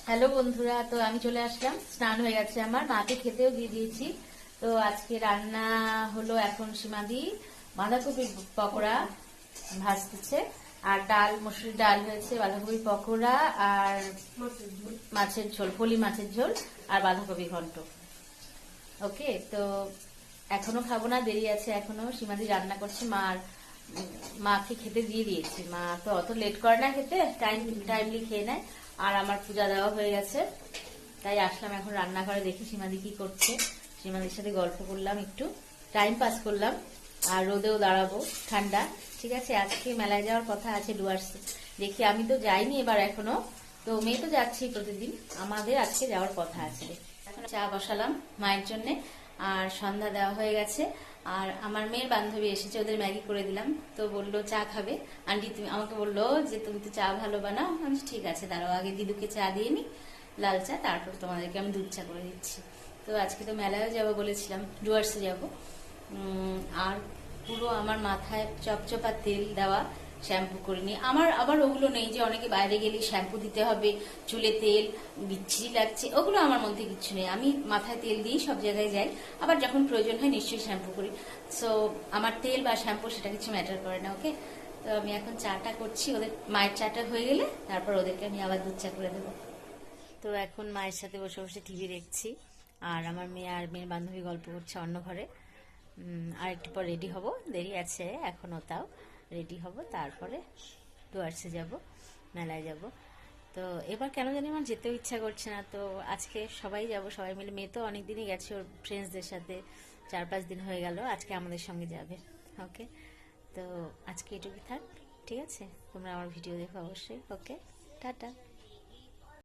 Hello বন্ধুরা, তো আমি চলে আসলাম। স্নান হয়ে গেছে আমার, মাকে খেতেও দিয়ে দিয়েছি। তো আজকে রান্না হলো, এখন সীমাদি বাঁধাকপির পকোড়া ভাজতেছে, আর ডাল, মসুর ডাল হয়েছে, বাঁধাকপির পকোড়া আর মাছের ঝোল, ফলি মাছের ঝোল আর বাঁধাকপি ঘন্ট। ওকে, তো এখনো খাবো না, দেরি আছে এখনো। সীমাদি রান্না করছে, মাকে খেতে দিয়ে দিয়েছি। মা তো অত লেট করে না খেতে, টাইমলি খেয়ে নেয়। আর আমার পূজা দেওয়া হয়ে গেছে, তাই আসলাম এখন রান্নাঘরে, দেখি সীমাদি কি করছে। সীমাদির সাথে গল্প করলাম, একটু টাইম পাস করলাম। আর রোদেও দাঁড়াবো, ঠান্ডা। ঠিক আছে, আজকে মেলায় যাওয়ার কথা আছে ডুয়ার্সে। দেখি, আমি তো যাইনি এবার এখনো, তো মেয়ে তো যাচ্ছেই প্রতিদিন, আমাদের আজকে যাওয়ার কথা আছে। এখন চা বসালাম মায়ের জন্য, আর সন্ধ্যা দেওয়া হয়ে গেছে। আর আমার মেয়ের বান্ধবী এসেছে, ওদের ম্যাগি করে দিলাম। তো বললো চা খাবে আন্টি, তুমি আমাকে বললো যে তুমি তো চা ভালো বানাও। আমি ঠিক আছে, দাঁড়াও আগে দিদুকে চা দিয়ে নি, লাল চা, তারপর তোমাদেরকে আমি দুধ চা করে দিচ্ছি। তো আজকে তো মেলায়ও যাবো বলেছিলাম, ডুয়ার্সে যাব। আর পুরো আমার মাথায় চপচপা তেল দেওয়া, শ্যাম্পু করিনি। আমার আবার ওগুলো নেই যে অনেকে বাইরে গেলে শ্যাম্পু দিতে হবে, চুলে তেল বিচ্ছিরি লাগছে, ওগুলো আমার মধ্যে কিছু নেই। আমি মাথায় তেল দিয়েই সব জায়গায় যাই, আবার যখন প্রয়োজন হয় নিশ্চয়ই শ্যাম্পু করি। সো আমার তেল বা শ্যাম্পু সেটা কিছু ম্যাটার করে না। ওকে, তো আমি এখন চাটা করছি, ওদের মায়ের চাটা হয়ে গেলে তারপর ওদেরকে আমি আবার দুধ চা করে দেবো। তো এখন মায়ের সাথে বসে বসে টিভি দেখছি, আর আমার মেয়ে আর মেয়ের বান্ধবী গল্প করছে অন্য ঘরে। আর একটু পর রেডি হব, দেরি আছে এখনো, তাও রেডি হব, তারপরে ডুয়ার্সে যাব, মেলায় যাব। তো এবার কেন জানি আমার যেতেও ইচ্ছা করছে না। তো আজকে সবাই যাব, সবাই মিলে। মেয়ে তো অনেকদিনই গেছে ওর ফ্রেন্ডসদের সাথে, 4-5 দিন হয়ে গেল, আজকে আমাদের সঙ্গে যাবে। ওকে, তো আজকে এটুকু থাক। ঠিক আছে, তোমরা আমার ভিডিও দেখো অবশ্যই। ওকে, টাটা।